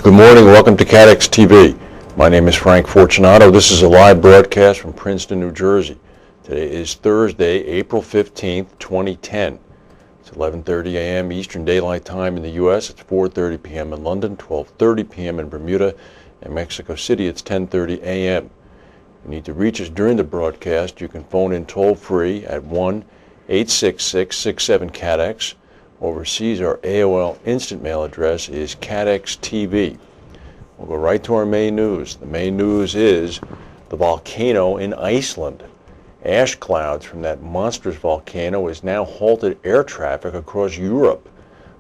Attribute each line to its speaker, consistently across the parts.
Speaker 1: Good morning. Welcome to CATEX-TV. My name is Frank Fortunato. This is a live broadcast from Princeton, New Jersey. Today is Thursday, April 15th, 2010. It's 11:30 a.m. Eastern Daylight Time in the U.S. It's 4:30 p.m. in London, 12:30 p.m. in Bermuda, and Mexico City. It's 10:30 a.m. If you need to reach us during the broadcast, you can phone in toll-free at 1-866-67-CATEX. Overseas, our AOL instant mail address is CATEX-TV. We'll go right to our main news. The main news is the volcano in Iceland. Ash clouds from that monstrous volcano has now halted air traffic across Europe.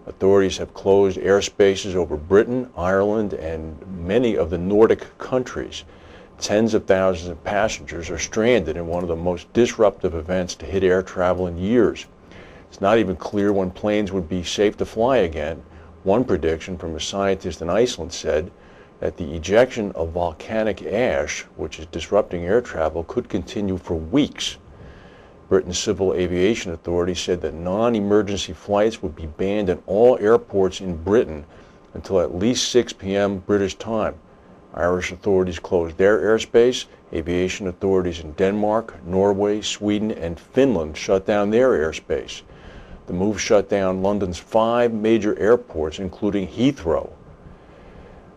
Speaker 1: Authorities have closed airspaces over Britain, Ireland, and many of the Nordic countries. Tens of thousands of passengers are stranded in one of the most disruptive events to hit air travel in years. It's not even clear when planes would be safe to fly again. One prediction from a scientist in Iceland said that the ejection of volcanic ash, which is disrupting air travel, could continue for weeks. Britain's Civil Aviation Authority said that non-emergency flights would be banned at all airports in Britain until at least 6 p.m. British time. Irish authorities closed their airspace. Aviation authorities in Denmark, Norway, Sweden, and Finland shut down their airspace. The move shut down London's 5 major airports, including Heathrow.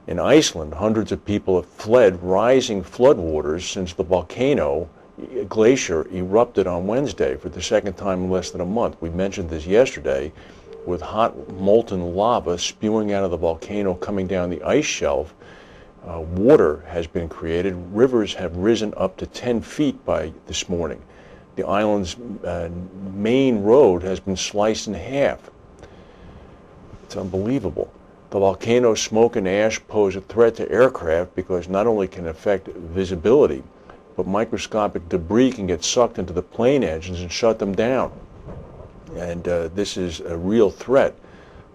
Speaker 1: In Iceland, hundreds of people have fled rising floodwaters since the volcano glacier erupted on Wednesday for the second time in less than a month. We mentioned this yesterday, with hot molten lava spewing out of the volcano coming down the ice shelf. Water has been created. Rivers have risen up to 10 feet by this morning. The island's main road has been sliced in half. It's unbelievable. The volcano's smoke and ash pose a threat to aircraft because not only can it affect visibility, but microscopic debris can get sucked into the plane engines and shut them down. And this is a real threat.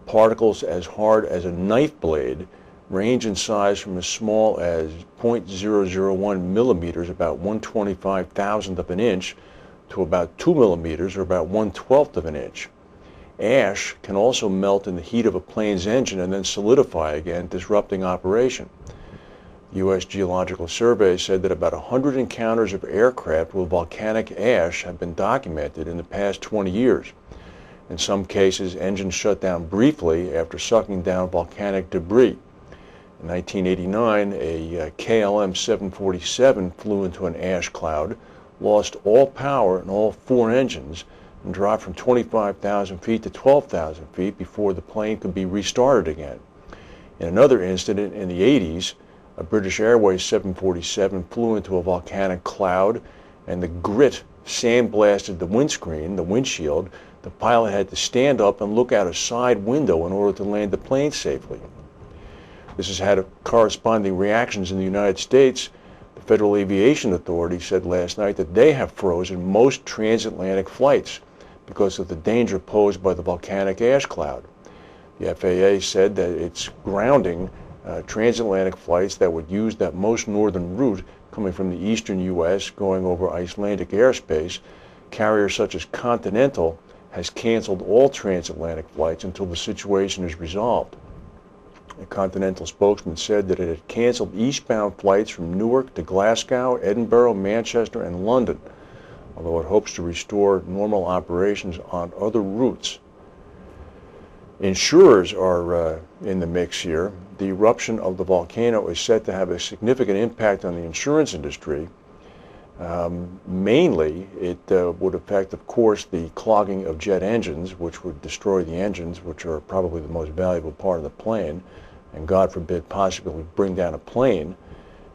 Speaker 1: Particles as hard as a knife blade range in size from as small as 0.001 millimeters, about 1/25,000th of an inch, to about 2 millimeters, or about 1/12th of an inch. Ash can also melt in the heat of a plane's engine and then solidify again, disrupting operation. The U.S. Geological Survey said that about 100 encounters of aircraft with volcanic ash have been documented in the past 20 years. In some cases, engines shut down briefly after sucking down volcanic debris. In 1989, a KLM 747 flew into an ash cloud, lost all power in all 4 engines, and dropped from 25,000 feet to 12,000 feet before the plane could be restarted again. In another incident in the 80s, a British Airways 747 flew into a volcanic cloud, and the grit sandblasted the windshield. The pilot had to stand up and look out a side window in order to land the plane safely. This has had corresponding reactions in the United States. The Federal Aviation Authority said last night that they have frozen most transatlantic flights because of the danger posed by the volcanic ash cloud. The FAA said that it's grounding transatlantic flights that would use that most northern route coming from the eastern U.S. going over Icelandic airspace. Carriers such as Continental has canceled all transatlantic flights until the situation is resolved. A Continental spokesman said that it had canceled eastbound flights from Newark to Glasgow, Edinburgh, Manchester, and London, although it hopes to restore normal operations on other routes. Insurers are in the mix here. The eruption of the volcano is set to have a significant impact on the insurance industry. Mainly, it would affect, of course, the clogging of jet engines, which would destroy the engines, which are probably the most valuable part of the plane, and God forbid possibly bring down a plane.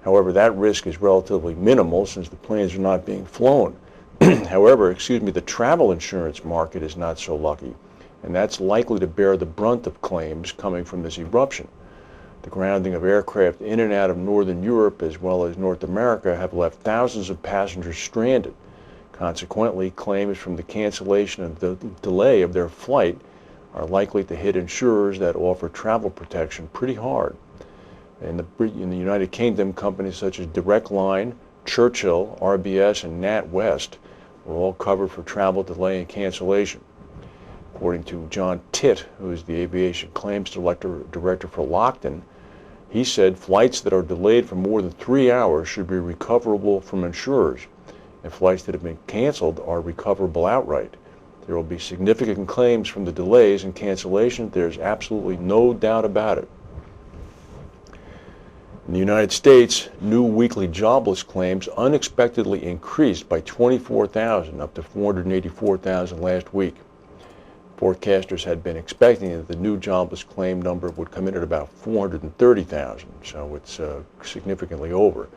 Speaker 1: However, that risk is relatively minimal since the planes are not being flown. However, the travel insurance market is not so lucky, and that's likely to bear the brunt of claims coming from this eruption. The grounding of aircraft in and out of northern Europe as well as North America have left thousands of passengers stranded. Consequently, claims from the cancellation and the delay of their flight are likely to hit insurers that offer travel protection pretty hard. In the United Kingdom, companies such as Direct Line, Churchill, RBS, and NatWest were all covered for travel delay and cancellation. According to John Titt, who is the aviation claims director for Lockton, He said flights that are delayed for more than 3 hours should be recoverable from insurers, and flights that have been canceled are recoverable outright. There will be significant claims from the delays and cancellations. There's absolutely no doubt about it. In the United States, new weekly jobless claims unexpectedly increased by 24,000, up to 484,000 last week. Forecasters had been expecting that the new jobless claim number would come in at about 430,000, so it's significantly over.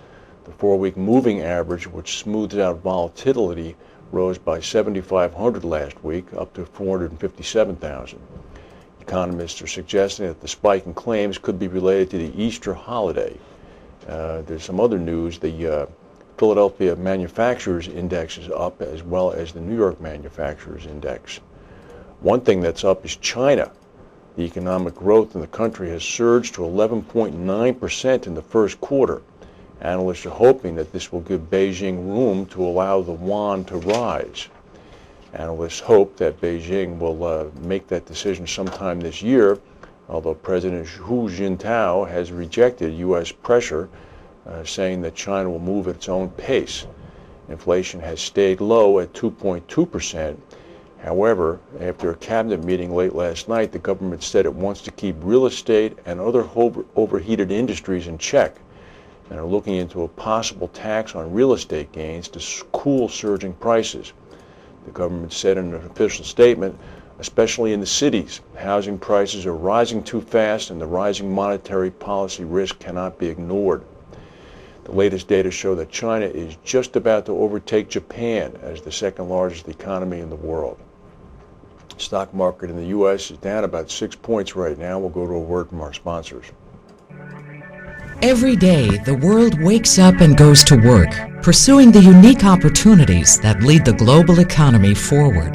Speaker 1: The 4-week moving average, which smooths out volatility, rose by 7,500 last week, up to 457,000. Economists are suggesting that the spike in claims could be related to the Easter holiday. There's some other news. The Philadelphia Manufacturers Index is up, as well as the New York Manufacturers Index. One thing that's up is China. The economic growth in the country has surged to 11.9% in the first quarter. Analysts are hoping that this will give Beijing room to allow the yuan to rise. Analysts hope that Beijing will make that decision sometime this year, although President Hu Jintao has rejected U.S. pressure, saying that China will move at its own pace. Inflation has stayed low at 2.2%. However, after a cabinet meeting late last night, the government said it wants to keep real estate and other overheated industries in check, and are looking into a possible tax on real estate gains to cool surging prices. The government said in an official statement, especially in the cities, housing prices are rising too fast and the rising monetary policy risk cannot be ignored. The latest data show that China is just about to overtake Japan as the second largest economy in the world. The stock market in the U.S. is down about 6 points right now. We'll go to a word from our sponsors.
Speaker 2: Every day, the world wakes up and goes to work, pursuing the unique opportunities that lead the global economy forward.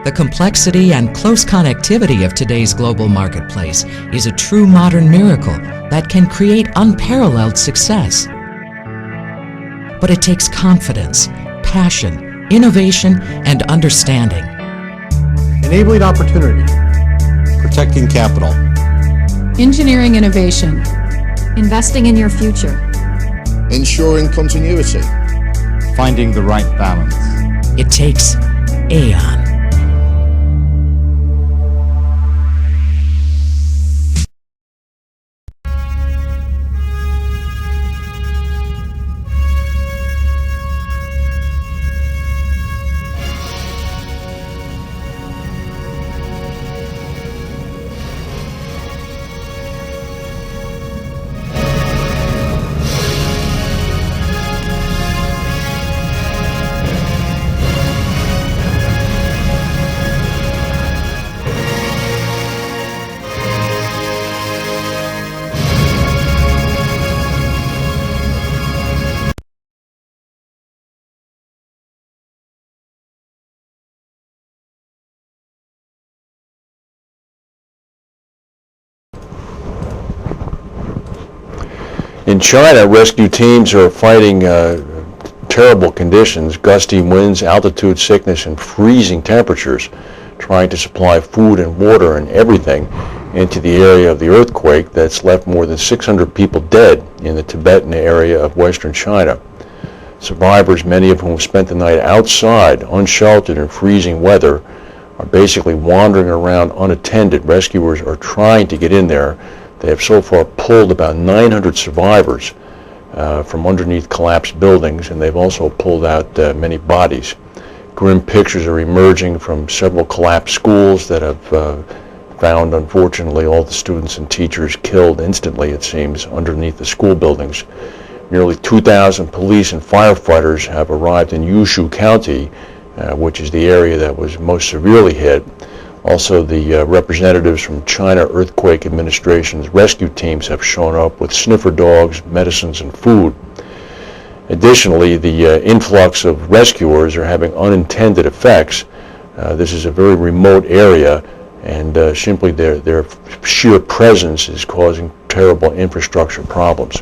Speaker 2: The complexity and close connectivity of today's global marketplace is a true modern miracle that can create unparalleled success. But it takes confidence, passion, innovation, and understanding.
Speaker 3: Enabling opportunity. Protecting capital.
Speaker 4: Engineering innovation.
Speaker 5: Investing in your future.
Speaker 6: Ensuring continuity.
Speaker 3: Finding the right balance.
Speaker 2: It takes Aon.
Speaker 1: In China, rescue teams are fighting terrible conditions, gusty winds, altitude sickness, and freezing temperatures, trying to supply food and water and everything into the area of the earthquake that's left more than 600 people dead in the Tibetan area of western China. Survivors, many of whom spent the night outside, unsheltered in freezing weather, are basically wandering around unattended. Rescuers are trying to get in there. They have so far pulled about 900 survivors from underneath collapsed buildings, and they've also pulled out many bodies. Grim pictures are emerging from several collapsed schools that have found, unfortunately, all the students and teachers killed instantly, it seems, underneath the school buildings. Nearly 2,000 police and firefighters have arrived in Yushu County, which is the area that was most severely hit. Also, the representatives from China Earthquake Administration's rescue teams have shown up with sniffer dogs, medicines, and food. Additionally, the influx of rescuers are having unintended effects. This is a very remote area, and simply their sheer presence is causing terrible infrastructure problems.